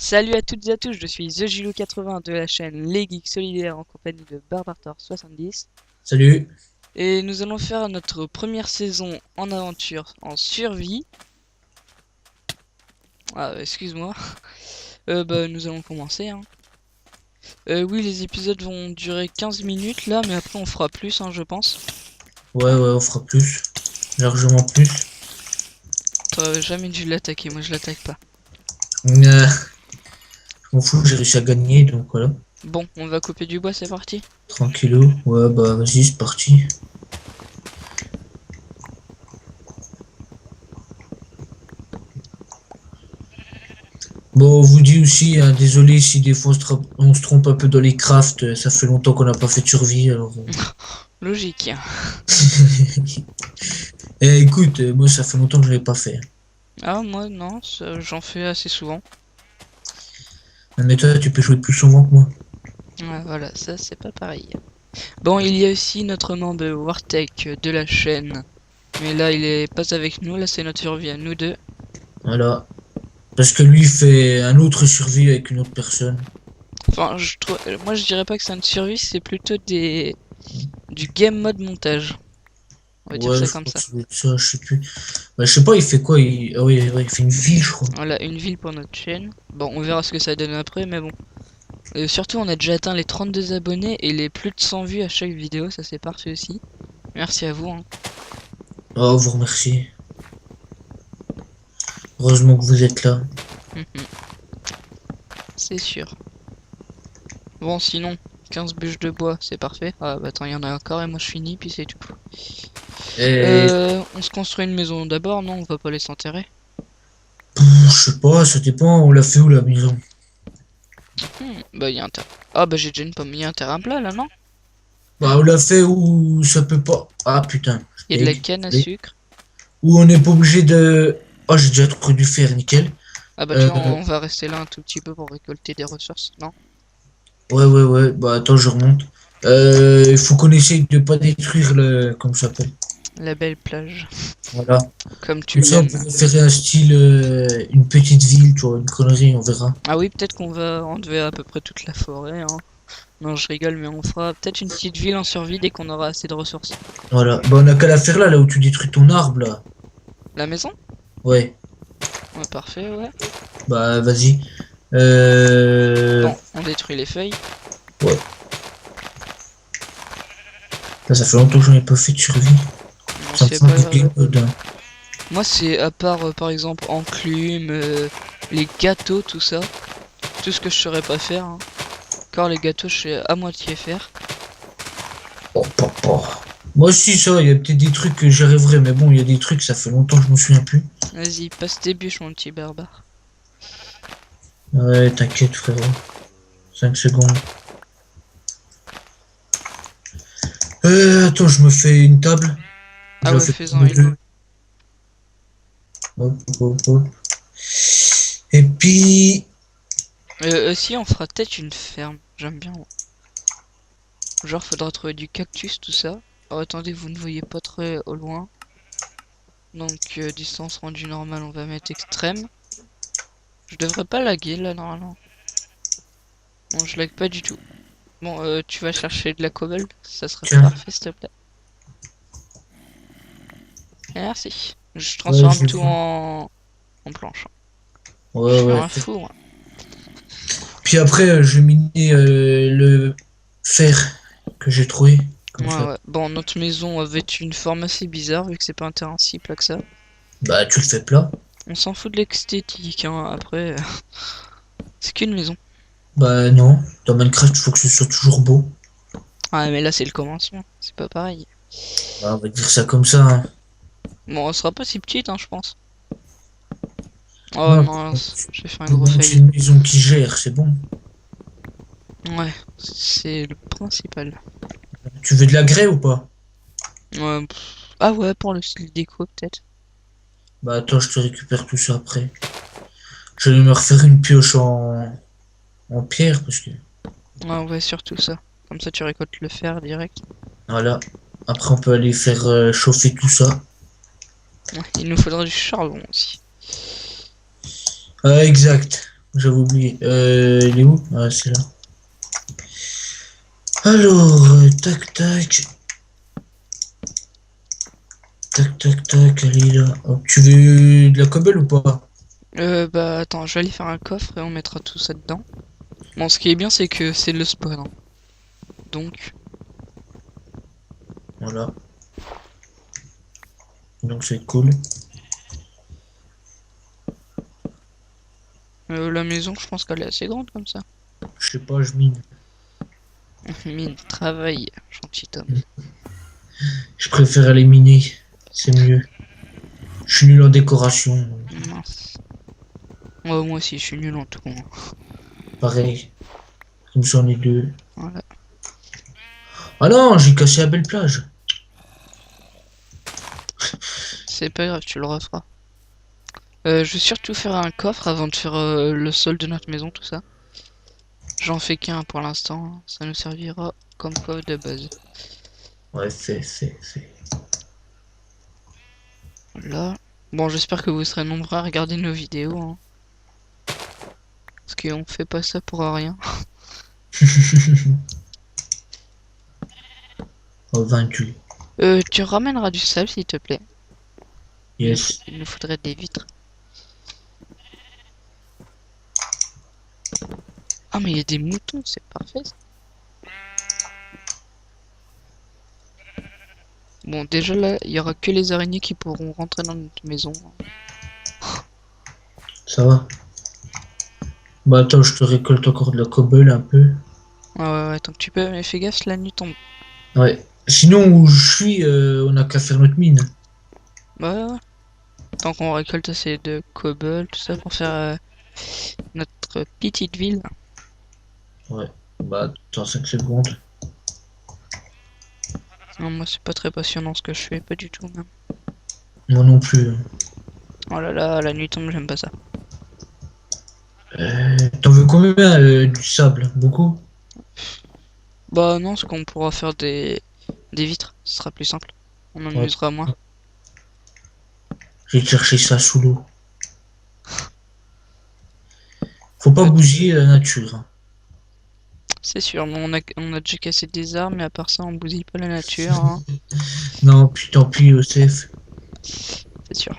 Salut à toutes et à tous, je suis TheGilo80 de la chaîne Les Geeks Solidaires en compagnie de Barbartor70 Salut. et nous allons faire notre première saison en aventure en survie. Ah, excuse-moi. Nous allons commencer, hein. Oui, les épisodes vont durer 15 minutes là, mais après on fera plus, hein, je pense. Ouais, on fera plus. Largement plus. T'aurais jamais dû l'attaquer, moi je l'attaque pas. Je m'en fous, j'ai réussi à gagner, donc voilà. Bon, on va couper du bois, c'est parti. Tranquillou. Ouais, bah vas-y, c'est parti. Bon, on vous dit aussi, hein, désolé si des fois on se trompe un peu dans les crafts. Ça fait longtemps qu'on n'a pas fait de survie, alors. Logique. Écoute, moi ça fait longtemps que je l'ai pas fait. Ah, moi non, j'en fais assez souvent. Mais toi, tu peux jouer plus souvent que moi. Ouais, voilà, ça c'est pas pareil. Bon, il y a aussi notre membre Wartech de la chaîne. Mais là, il est pas avec nous. Là, c'est notre survie à nous deux. Voilà. Parce que lui fait un autre survie avec une autre personne. Enfin, moi, je dirais pas que c'est une survie, c'est plutôt du game mode montage. On va dire Ouais, ça je comme crois que ça. c'est ça, je sais plus. Bah, je sais pas, il fait quoi Ah oui, ouais, il fait une ville, je crois. Voilà, une ville pour notre chaîne. Bon, on verra ce que ça donne après, mais bon. Surtout, on a déjà atteint les 32 abonnés et les plus de 100 vues à chaque vidéo. Ça, c'est parfait aussi. Merci à vous, hein. Oh, vous remercie. Heureusement que vous êtes là. C'est sûr. Bon, sinon, 15 bûches de bois, c'est parfait. Ah, bah attends, il y en a encore et moi je finis, puis c'est tout. Et On se construit une maison d'abord, non? On va pas les s'enterrer. je sais pas, ça dépend, on l'a fait où la maison? Bah, il y a un terrain. Ah, bah j'ai déjà une pomme. Il y a un terrain plat là, non? Bah, on l'a fait où ça peut pas. Ah putain, Il y a de la canne à sucre. où on n'est pas obligé de. Oh, j'ai déjà trouvé du fer, nickel. Ah, bah Euh, tiens, on va rester là un tout petit peu pour récolter des ressources, non? ouais, bah attends, je remonte. Il faut qu'on essaye de pas détruire le. Comment ça s'appelle? La belle plage. Voilà. Comme tu Comme ça, on l'aimes. pourrait faire un style, une petite ville, tu vois, une connerie, on verra. Ah oui, peut-être qu'on va enlever à peu près toute la forêt, hein. Non, je rigole, mais on fera peut-être une petite ville en survie dès qu'on aura assez de ressources. Voilà. Bah, on a qu'à la faire là, là où tu détruis ton arbre, là. La maison? Ouais. Ouais, parfait, ouais. Bah, vas-y. Bon, on détruit les feuilles. Ouais. Là, ça fait longtemps que j'en ai pas fait de survie. Bon, Ça me c'est fout un pas peu de grave. game mode, hein. Moi, c'est à part, par exemple, enclume, les gâteaux, tout ça. Tout ce que je saurais pas faire, hein. Encore les gâteaux, je sais à moitié faire. Oh, papa. Moi aussi, ça, il y a peut-être des trucs que j'arriverai, mais bon, il y a des trucs, ça fait longtemps que je me souviens plus. Vas-y, passe tes bûches, mon petit barbare. Ouais, t'inquiète, frérot. 5 secondes. Attends, je me fais une table. Ah Je la ouais, fais fais-en tourner une. deux. Hop, hop. Et puis. Si, on fera peut-être une ferme. J'aime bien. Genre, faudra trouver du cactus, tout ça. Oh, attendez, vous ne voyez pas très au loin. Donc, distance rendue normale, on va mettre extrême. Je devrais pas laguer, là, normalement. Bon, je lag pas du tout. Bon, tu vas chercher de la cobble. Ça serait Tiens. parfait, s'il te plaît. Merci. Je Ouais, transforme je tout vais. en planche. Je Ouais, suis ouais. un fou, hein. Puis après, je vais miner le fer que j'ai trouvé. Comme Ouais, ça. ouais. Bon, notre maison avait une forme assez bizarre vu que c'est pas un terrain si plat que ça. Bah, tu le fais plat. On s'en fout de l'esthétique, hein. Après, c'est qu'une maison. Bah, non. Dans Minecraft, il faut que ce soit toujours beau. Ah, mais là, c'est le commencement. C'est pas pareil. Bah, on va dire ça comme ça, hein. Bon, elle sera pas si petite, hein, je pense. Oh Ouais, non, j'ai fait un du gros moment que c'est fail. une maison qui gère, c'est bon. Ouais, c'est le principal. Tu veux de la grès ou pas? Ouais, ah ouais, pour le style déco, peut-être. Bah, attends, je te récupère tout ça après. Je vais me refaire une pioche en pierre parce que. Ouais, ouais, surtout ça. Comme ça, tu récoltes le fer direct. Voilà. Après, on peut aller faire chauffer tout ça. Ouais, il nous faudra du charbon aussi. Exact. J'avais oublié. Il est où? Ah, c'est là. Alors, tac, tac. Tac, tac, tac, elle est là. Hop, tu veux de la cobble ou pas? Bah attends, je vais aller faire un coffre et on mettra tout ça dedans. Bon, ce qui est bien, c'est que c'est le spawn, hein. Donc, Voilà. Donc c'est cool. la maison, je pense qu'elle est assez grande comme ça. Je sais pas, je mine. Mine, travail, gentil homme. Je préfère aller miner. C'est mieux. Je suis nul en décoration. Mince. Ouais, moi aussi, je suis nul en tout, hein. Pareil. Comme ça, on est deux. Voilà. Ah non, j'ai cassé la belle plage. C'est pas grave, tu le referas. Je vais surtout faire un coffre avant de faire le sol de notre maison, tout ça. J'en fais qu'un pour l'instant, hein. Ça nous servira comme coffre de base. Ouais, c'est. Là. Bon, j'espère que vous serez nombreux à regarder nos vidéos, hein. Parce qu'on fait pas ça pour rien. Oh, 28. Tu ramèneras du sable, s'il te plaît. Yes. Il nous faudrait des vitres. Ah, mais il y a des moutons, c'est parfait, ça. Bon, déjà là, il y aura que les araignées qui pourront rentrer dans notre maison. Ça va. Bah attends, je te récolte encore de la cobble un peu. Ouais, tant que tu peux, mais fais gaffe, la nuit tombe. Ouais. Sinon, où je suis, on a qu'à faire notre mine. Ouais. Tant qu'on récolte assez de cobble, tout ça, pour faire notre petite ville. Ouais. Bah, attends 5 secondes. Non, moi, c'est pas très passionnant ce que je fais, pas du tout, même. Moi non plus. Oh là là, la nuit tombe, j'aime pas ça. T'en veux combien du sable? Beaucoup? Bah non, parce qu'on pourra faire des vitres, ce sera plus simple. On en Ouais. usera moins. J'ai cherché ça sous l'eau. Faut pas Euh, bousiller la nature, hein. C'est sûr, mais on a déjà cassé des arbres, mais à part ça, on bousille pas la nature, hein. Non, puis tant pis, Youssef. C'est sûr.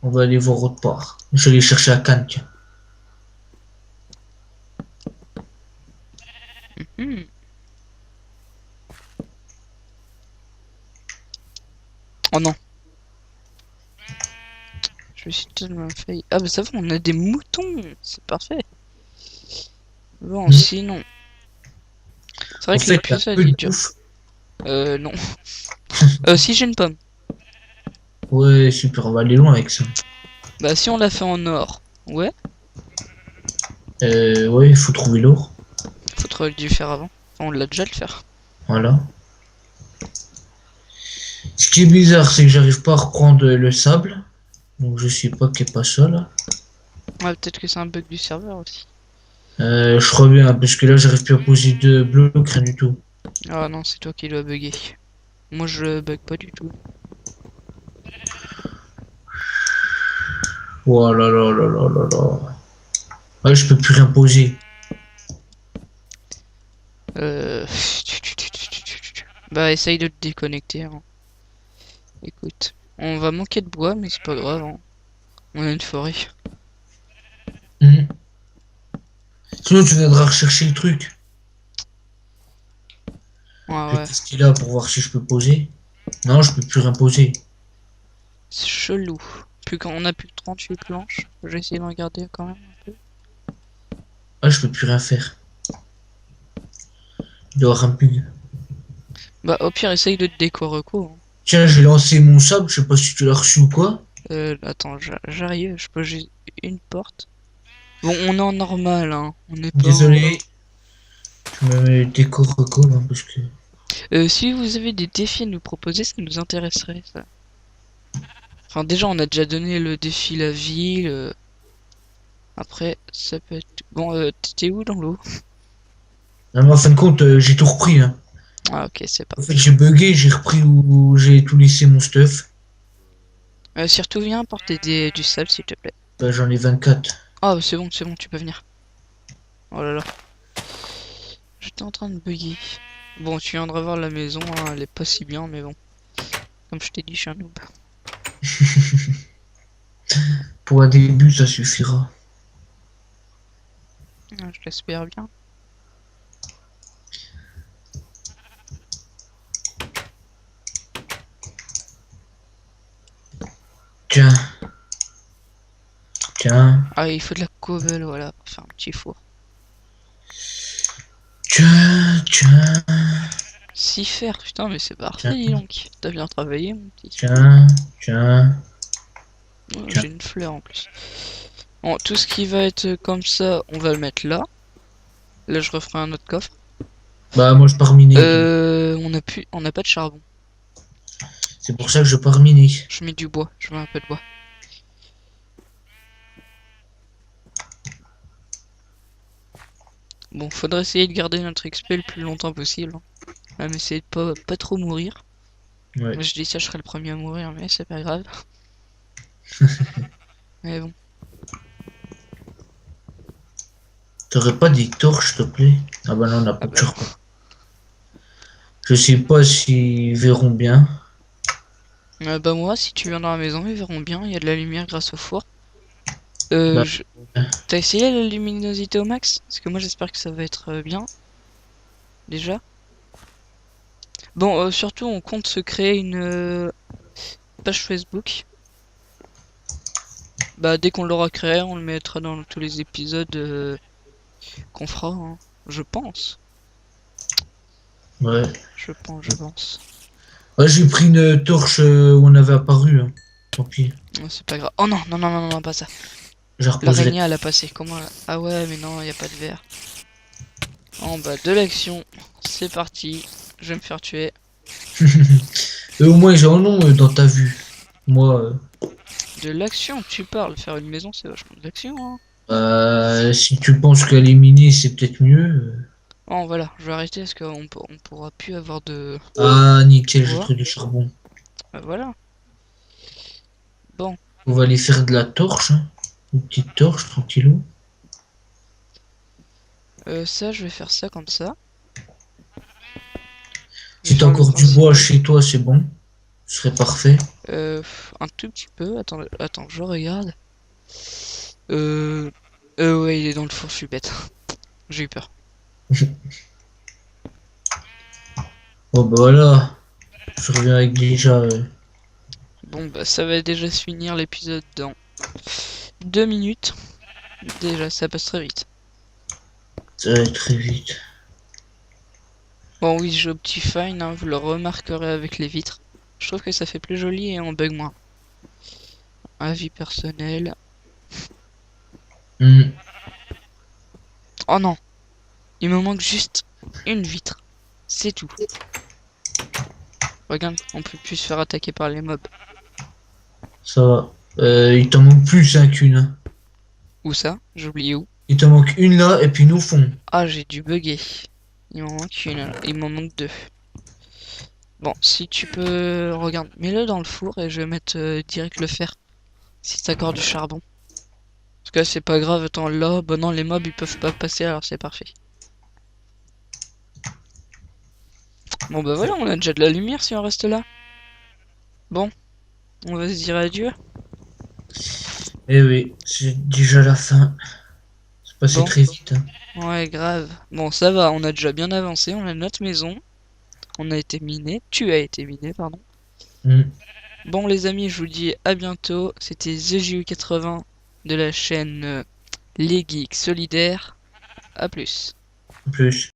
On va aller voir autre part. Je vais aller chercher à Cannes, tiens. Hmm. Oh non, je me suis tellement failli. Ah bah ça va, on a des moutons, c'est parfait. Bon, Hmm. sinon, c'est vrai En que fait, il y a l'épisode peu de est dur. bouffe. Non. Si j'ai une pomme. Ouais, super, on va aller loin avec ça. Bah si on l'a fait en or, ouais, Ouais, il faut trouver l'or. faudrait dû le faire avant. Enfin, on l'a déjà le faire. Voilà. Ce qui est bizarre, c'est que j'arrive pas à reprendre le sable. Donc je sais pas qui est pas ça là. Ouais, peut-être que c'est un bug du serveur aussi. Je crois bien, parce que là j'arrive plus à poser de blocs, rien du tout. Ah non, c'est toi qui dois bugger. Moi je bug pas du tout. Oh là là là là là là. Ouais, je peux plus rien poser. Euh... Bah essaye de te déconnecter, hein. Écoute, on va manquer de bois, mais c'est pas grave, hein. On a une forêt. Mhm. Sinon tu viendras rechercher le truc. Je vais Ouais, tester là pour voir si je peux poser. Non, je peux plus rien poser. c'est chelou. Plus quand on a plus que 38 planches, j'ai essayé de regarder quand même un peu. Ah, je peux plus rien faire. Il doit y avoir un bug. Bah au pire essaye de te déco-reco, hein. Tiens, j'ai lancé mon sable, je sais pas si tu l'as reçu ou quoi. Attends, j'arrive, je peux juste une porte. Bon, on est en normal, hein. On n'est pas en... Désolé, je me mets déco reco là, parce que. Si vous avez des défis à nous proposer, ça nous intéresserait, ça. Enfin, déjà, on a déjà donné le défi la ville. Après, ça peut être... Bon, t'étais où dans l'eau? Non, mais en fin de compte, j'ai tout repris, hein. Ah, ok, c'est En fait, parti. j'ai bugué, j'ai repris où j'ai tout laissé mon stuff. Surtout, viens apporter du sable, s'il te plaît. Bah, j'en ai 24. Ah, bah, c'est bon, tu peux venir. Oh là là. J'étais en train de bugger. Bon, tu viendras voir la maison, hein, elle est pas si bien, mais bon. Comme je t'ai dit, je suis un noob. Pour un début, ça suffira. Ah, je l'espère bien. Tiens, tiens, Ah, il faut de la cobble, voilà, pour faire un petit four. tiens, 6 fer, putain, mais c'est parfait, tiens, dis donc. T'as bien travaillé, mon petit. tiens, tiens, Oh, tiens. j'ai une fleur en plus. Bon, tout ce qui va être comme ça, on va le mettre là. Là, je referai un autre coffre. Bah, moi, je pars miner. On a pas de charbon. C'est pour ça que je pars miner. Je mets du bois, je mets un peu de bois. Bon, faudrait essayer de garder notre XP le plus longtemps possible, hein. Même essayer de pas trop mourir. Ouais. Moi, je dis ça, je serai le premier à mourir, mais c'est pas grave. Mais bon. T'aurais pas des torches, s'il te plaît? Ah bah non, on n'a Ah pas de bah non. charbon. Je sais pas s'ils verront bien. Bah moi, si tu viens dans la maison, ils verront bien, il y a de la lumière grâce au four. Bah, T'as essayé la luminosité au max? Parce que moi j'espère que ça va être bien, déjà. Bon, surtout on compte se créer une page Facebook. Bah dès qu'on l'aura créé, on le mettra dans tous les épisodes qu'on fera, hein. Je pense. ouais. Je pense. Ouais, j'ai pris une torche où on avait apparu, hein. Tant pis. C'est pas grave. Oh non, non, non, non, non, pas ça. Je la reposerai. L'araignée elle a passé. Comment Ah ouais, mais non, y a pas de verre. En bas de l'action, c'est parti. Je vais me faire tuer. Et au moins, j'ai un nom dans ta vue. Moi, De l'action, tu parles. Faire une maison, c'est vachement de l'action, hein. si tu penses qu'elle est minée, c'est peut-être mieux. Oh voilà, je vais arrêter parce on pourra plus avoir de Ah, nickel, j'ai bois. trouvé du charbon. Bah voilà. Bon, On va aller faire de la torche, hein. Une petite torche, tranquillou. ça, je vais faire ça comme ça. Je vais Si t'as faire le encore du bois principal. chez toi, c'est bon. Ce serait parfait. Un tout petit peu. Attends, je regarde. Ouais, il est dans le four, je suis bête. J'ai eu peur. Bon, bah voilà. Je reviens avec déjà. Bon, bah ça va déjà se finir l'épisode dans 2 minutes. Déjà, ça passe très vite. Ça va être très vite. Bon, oui, j'ai Optifine, hein, vous le remarquerez avec les vitres. Je trouve que ça fait plus joli et on bug moins. Avis personnel. Hmm. Oh non, il me manque juste une vitre. C'est tout. Regarde, on peut plus se faire attaquer par les mobs. Ça va. Il t'en manque plus hein, qu'une, hein. Où ça? J'ai oublié où. Il t'en manque une là et puis nous au fond. Ah, j'ai dû bugger. Il m'en manque une, là. Il m'en manque deux. Bon, si tu peux... Regarde, mets-le dans le four et je vais mettre direct le fer. Si t'as encore du charbon. Parce que c'est pas grave, attends, là, bah non, les mobs ils peuvent pas passer, alors c'est parfait. Bon bah voilà, on a déjà de la lumière si on reste là. Bon, on va se dire adieu. Eh oui, c'est déjà la fin. C'est passé Bon, très vite, hein. ouais, grave. Bon, ça va, on a déjà bien avancé, on a notre maison. On a été miné, tu as été miné, pardon. Hmm. Bon les amis, je vous dis à bientôt. C'était TheGU80 de la chaîne Les Geeks Solidaires. A plus. En plus.